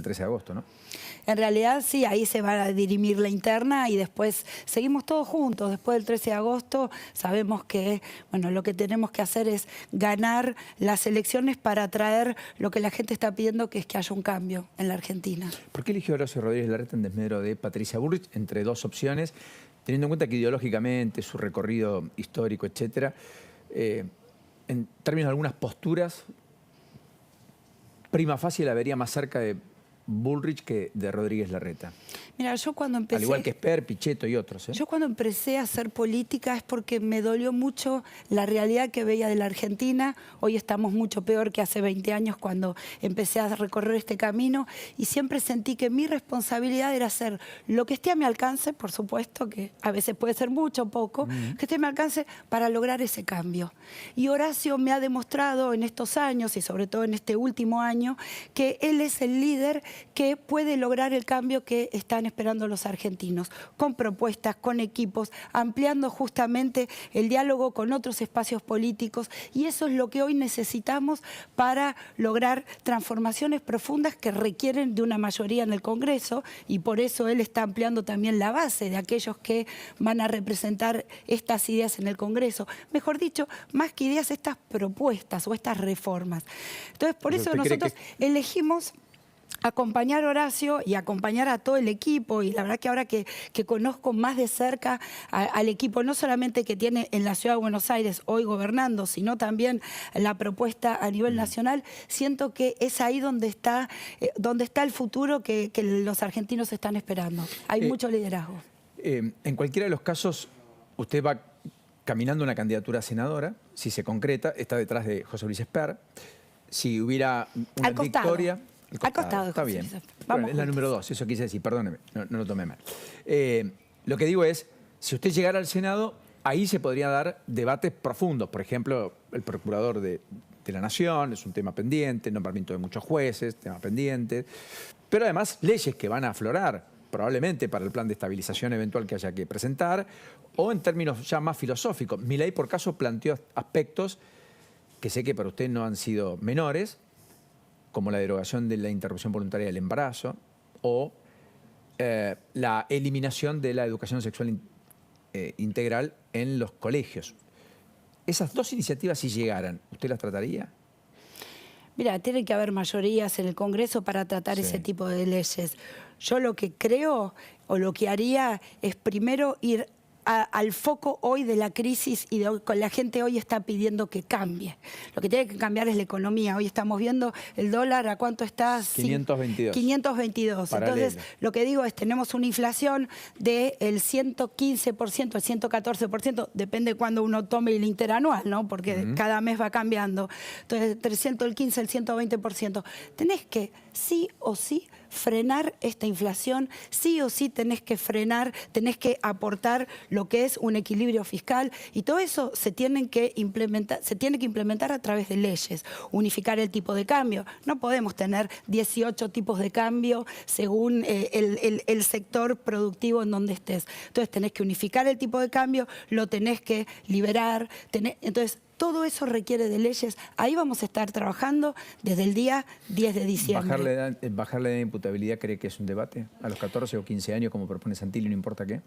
13 de agosto, ¿no? En realidad sí, ahí se va a dirimir la interna y después seguimos todos juntos. Después del 13 de agosto sabemos que bueno, lo que tenemos que hacer es ganar las elecciones para traer lo que la gente está pidiendo, que es que haya un cambio en la Argentina. ¿Por qué eligió Horacio Rodríguez Larreta en desmedro de Patricia Bullrich entre dos opciones, teniendo en cuenta que ideológicamente, su recorrido histórico, etcétera, en términos de algunas posturas, prima facie la vería más cerca de Bullrich que de Rodríguez Larreta? Mira, yo cuando empecé... Al igual que Esper, Pichetto y otros, ¿eh? Yo cuando empecé a hacer política es porque me dolió mucho la realidad que veía de la Argentina. Hoy estamos mucho peor que hace 20 años cuando empecé a recorrer este camino y siempre sentí que mi responsabilidad era hacer lo que esté a mi alcance, por supuesto, que a veces puede ser mucho o poco, que esté a mi alcance para lograr ese cambio. Y Horacio me ha demostrado en estos años y sobre todo en este último año que él es el líder que puede lograr el cambio que están esperando los argentinos, con propuestas, con equipos, ampliando justamente el diálogo con otros espacios políticos, y eso es lo que hoy necesitamos para lograr transformaciones profundas que requieren de una mayoría en el Congreso, y por eso él está ampliando también la base de aquellos que van a representar estas ideas en el Congreso. Mejor dicho, más que ideas, estas propuestas o estas reformas. Entonces, por eso nosotros elegimos acompañar a Horacio y acompañar a todo el equipo, y la verdad que ahora que conozco más de cerca al equipo, no solamente que tiene en la Ciudad de Buenos Aires hoy gobernando, sino también la propuesta a nivel nacional, siento que es ahí donde está el futuro que los argentinos están esperando. Hay mucho liderazgo. En cualquiera de los casos, usted va caminando una candidatura a senadora, si se concreta, está detrás de José Luis Esper. Si hubiera una victoria... Al costado. Está bien. Vamos, es la número 2, eso quise decir, perdóneme, no lo tomé mal. Lo que digo es, si usted llegara al Senado, ahí se podrían dar debates profundos. Por ejemplo, el procurador de la Nación, es un tema pendiente, el nombramiento de muchos jueces, tema pendiente. Pero además, leyes que van a aflorar, probablemente para el plan de estabilización eventual que haya que presentar, o en términos ya más filosóficos. Milei, por caso, planteó aspectos que sé que para usted no han sido menores, como la derogación de la interrupción voluntaria del embarazo o la eliminación de la educación sexual integral en los colegios. Esas dos iniciativas, si llegaran, ¿usted las trataría? Mira, tiene que haber mayorías en el Congreso para tratar ese tipo de leyes. Yo lo que creo o lo que haría es primero ir al foco hoy de la crisis y con la gente hoy está pidiendo que cambie. Lo que tiene que cambiar es la economía. Hoy estamos viendo el dólar, ¿a cuánto está? 522. 522. Paralelo. Entonces, lo que digo es, tenemos una inflación del 115%, el 114%, depende cuando uno tome el interanual, ¿no? Porque cada mes va cambiando. Entonces, entre el 115 y el 120%. Tenés que, sí o sí, frenar esta inflación, sí o sí tenés que frenar, tenés que aportar lo que es un equilibrio fiscal, y todo eso se tiene que implementar a través de leyes, unificar el tipo de cambio. No podemos tener 18 tipos de cambio según el sector productivo en donde estés. Entonces tenés que unificar el tipo de cambio, lo tenés que liberar, entonces todo eso requiere de leyes. Ahí vamos a estar trabajando desde el día 10 de diciembre. ¿Bajar la edad de imputabilidad cree que es un debate? ¿A los 14 o 15 años, como propone Santilli, no importa qué?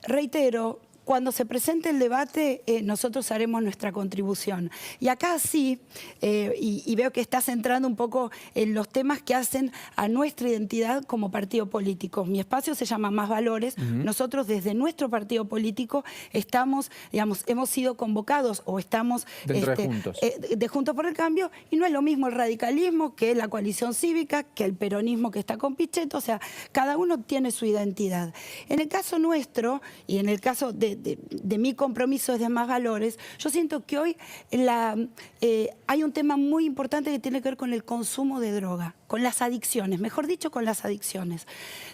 Reitero, cuando se presente el debate, nosotros haremos nuestra contribución. Y acá sí, y veo que estás entrando un poco en los temas que hacen a nuestra identidad como partido político. Mi espacio se llama Más Valores. Nosotros desde nuestro partido político estamos, digamos, hemos sido convocados o estamos dentro de Juntos. De Juntos por el Cambio, y no es lo mismo el radicalismo que la coalición cívica, que el peronismo que está con Pichetto. O sea, cada uno tiene su identidad. En el caso nuestro, y en el caso de mi compromiso desde Más Valores, yo siento que hoy hay un tema muy importante que tiene que ver con el consumo de droga, con las adicciones, mejor dicho, con las adicciones.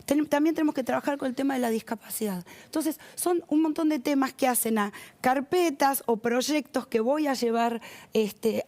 También tenemos que trabajar con el tema de la discapacidad. Entonces, son un montón de temas que hacen a carpetas o proyectos que voy a llevar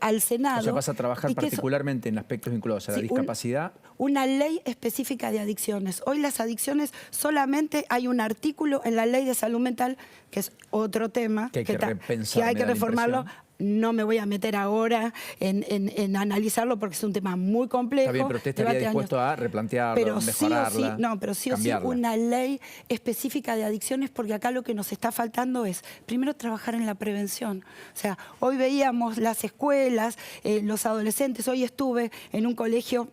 al Senado. O sea, vas a trabajar particularmente en aspectos vinculados a la discapacidad. Una ley específica de adicciones. Hoy las adicciones solamente hay un artículo en la Ley de Salud Mental, que es otro tema, que hay que repensar, que hay que reformarlo no me voy a meter ahora en analizarlo porque es un tema muy complejo. Está bien, pero usted estaría dispuesto a replantearlo, pero mejorarla, pero sí o sí una ley específica de adicciones, porque acá lo que nos está faltando es, primero, trabajar en la prevención. O sea, hoy veíamos las escuelas, los adolescentes, hoy estuve en un colegio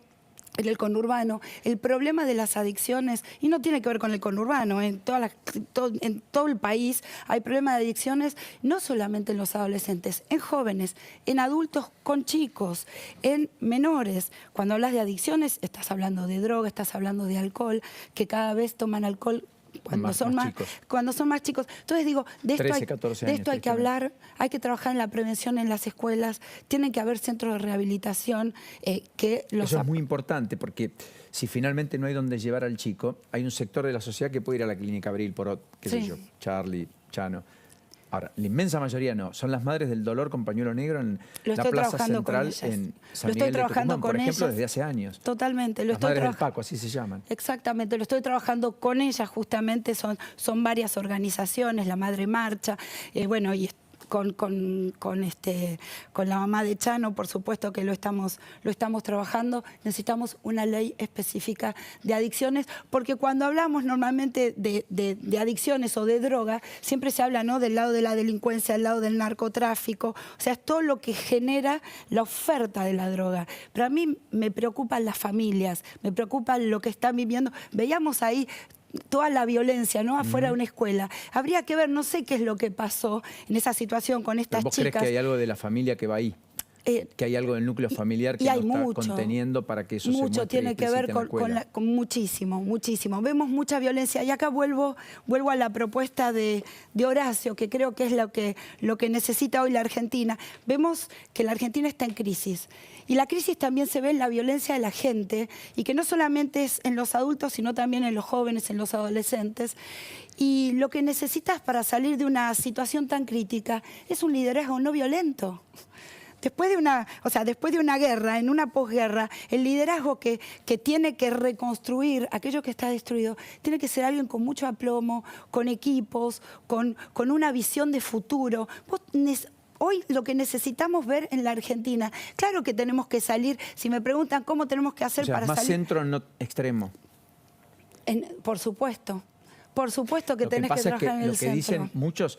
en el conurbano, el problema de las adicciones, y no tiene que ver con el conurbano, en todo el país hay problemas de adicciones, no solamente en los adolescentes, en jóvenes, en adultos con chicos, en menores. Cuando hablas de adicciones, estás hablando de droga, estás hablando de alcohol, que cada vez toman alcohol cuando son más chicos. Entonces digo, de esto, 13, 14 años, hay que hablar, hay que trabajar en la prevención en las escuelas, tienen que haber centros de rehabilitación que los... Eso es muy importante, porque si finalmente no hay donde llevar al chico, hay un sector de la sociedad que puede ir a la clínica Abril, por qué sé yo, Charlie, Chano. Ahora, la inmensa mayoría no. Son las madres del dolor con pañuelo negro en la Plaza Central en San Miguel de Tucumán, por ejemplo, desde hace años. Totalmente. Las madres del Paco, así se llaman. Exactamente, lo estoy trabajando con ellas justamente, son varias organizaciones, la Madre Marcha, bueno, y con la mamá de Chano, por supuesto que lo estamos trabajando. Necesitamos una ley específica de adicciones, porque cuando hablamos normalmente de adicciones o de droga, siempre se habla, ¿no?, del lado de la delincuencia, del lado del narcotráfico, o sea, es todo lo que genera la oferta de la droga. Pero a mí me preocupan las familias, me preocupa lo que están viviendo. Veíamos ahí toda la violencia, ¿no?, afuera de una escuela. Habría que ver, no sé qué es lo que pasó en esa situación con estas chicas. ¿Vos crees que hay algo de la familia que va ahí? Que hay algo del núcleo familiar que no está conteniendo para que eso se muestre. Mucho tiene que ver con muchísimo. Vemos mucha violencia. Y acá vuelvo a la propuesta de Horacio, que creo que es lo que necesita hoy la Argentina. Vemos que la Argentina está en crisis. Y la crisis también se ve en la violencia de la gente, y que no solamente es en los adultos, sino también en los jóvenes, en los adolescentes. Y lo que necesitas para salir de una situación tan crítica es un liderazgo no violento. Después de una guerra, en una posguerra, el liderazgo que tiene que reconstruir aquello que está destruido, tiene que ser alguien con mucho aplomo, con equipos, con una visión de futuro. Hoy lo que necesitamos ver en la Argentina, claro que tenemos que salir, si me preguntan cómo tenemos que hacer para más salir... centro, no extremo. Por supuesto que tenés que trabajar en el centro. Lo que dicen muchos,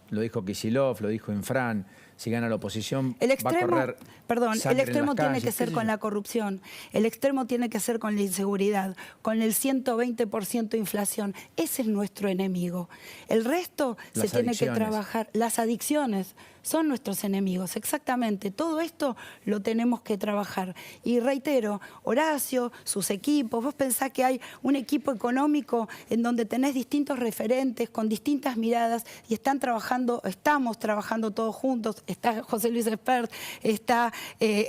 lo dijo Kicillof, lo dijo Infran, si gana la oposición el extremo, va a correr el extremo tiene que ser con la corrupción, el extremo tiene que ser con la inseguridad, con el 120% de inflación. Ese es nuestro enemigo. El resto se tiene que trabajar. Las adicciones son nuestros enemigos, exactamente. Todo esto lo tenemos que trabajar. Y reitero, Horacio, sus equipos, vos pensás que hay un equipo económico en donde tenés distintos referentes con distintas miradas y estamos trabajando todos juntos. Está José Luis Espert, está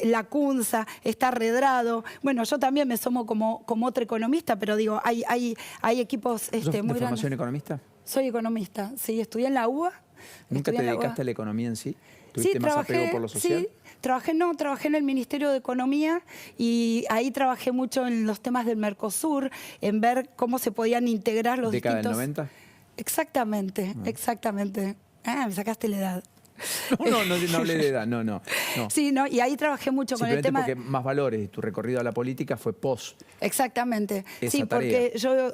Lacunza, está Redrado. Bueno, yo también me sumo como otra economista, pero digo, hay equipos muy grandes. ¿De formación economista? Soy economista, sí, estudié en la UBA. ¿Nunca te dedicaste a la economía en sí? ¿Tuviste más apego por lo social? Sí, trabajé en el Ministerio de Economía, y ahí trabajé mucho en los temas del Mercosur, en ver cómo se podían integrar los distintos... ¿Década del 90? Exactamente. Me sacaste la edad. No hablé de edad, no. Sí, y ahí trabajé mucho con el tema... porque Más Valores y tu recorrido a la política fue post. Exactamente. Esa sí, tarea. Porque yo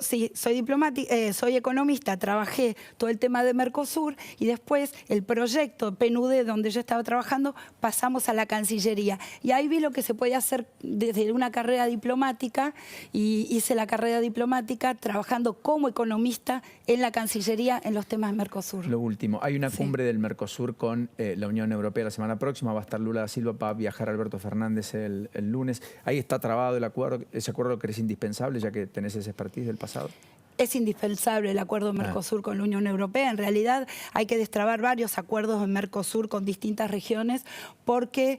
soy economista, trabajé todo el tema de Mercosur, y después el proyecto PNUD, donde yo estaba trabajando, pasamos a la Cancillería. Y ahí vi lo que se podía hacer desde una carrera diplomática, y hice la carrera diplomática trabajando como economista en la Cancillería en los temas de Mercosur. Lo último, hay una cumbre del Mercosur con la Unión Europea la semana próxima, va a estar Lula da Silva, para viajar Alberto Fernández el lunes. Ahí está trabado el acuerdo, ese acuerdo que eres indispensable, ya que tenés ese expertise del pasado. Es indispensable el acuerdo Mercosur con la Unión Europea. En realidad hay que destrabar varios acuerdos en Mercosur con distintas regiones, porque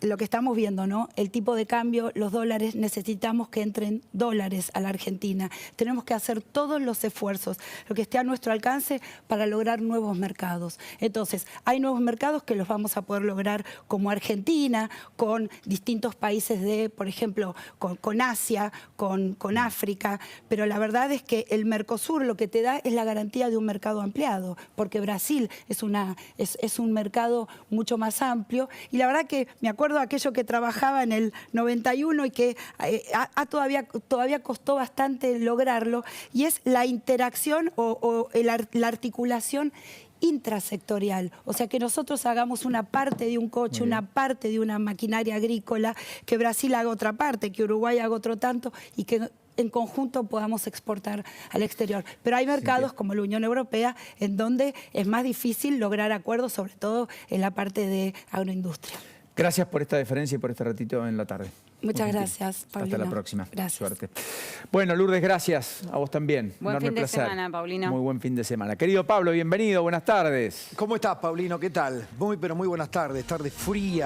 lo que estamos viendo, ¿no? El tipo de cambio, los dólares, necesitamos que entren dólares a la Argentina. Tenemos que hacer todos los esfuerzos, lo que esté a nuestro alcance para lograr nuevos mercados. Entonces, hay nuevos mercados que los vamos a poder lograr como Argentina, con distintos países de, por ejemplo, con Asia, con África, pero la verdad es que el Mercosur lo que te da es la garantía de un mercado ampliado, porque Brasil es un mercado mucho más amplio, y la verdad que me acuerdo de aquello que trabajaba en el 91 y que todavía costó bastante lograrlo, y es la interacción la articulación intrasectorial, o sea, que nosotros hagamos una parte de un coche, una parte de una maquinaria agrícola, que Brasil haga otra parte, que Uruguay haga otro tanto, y que en conjunto podamos exportar al exterior. Pero hay mercados como la Unión Europea en donde es más difícil lograr acuerdos, sobre todo en la parte de agroindustria. Gracias por esta deferencia y por este ratito en la tarde. Muchas gracias, Paulino. Hasta la próxima. Gracias. Suerte. Bueno, Lourdes, gracias. A vos también. Buen Enorme fin de placer. semana, Paulino. Muy buen fin de semana. Querido Pablo, bienvenido. Buenas tardes. ¿Cómo estás, Paulino? ¿Qué tal? Muy, pero muy buenas tardes. Tarde fría.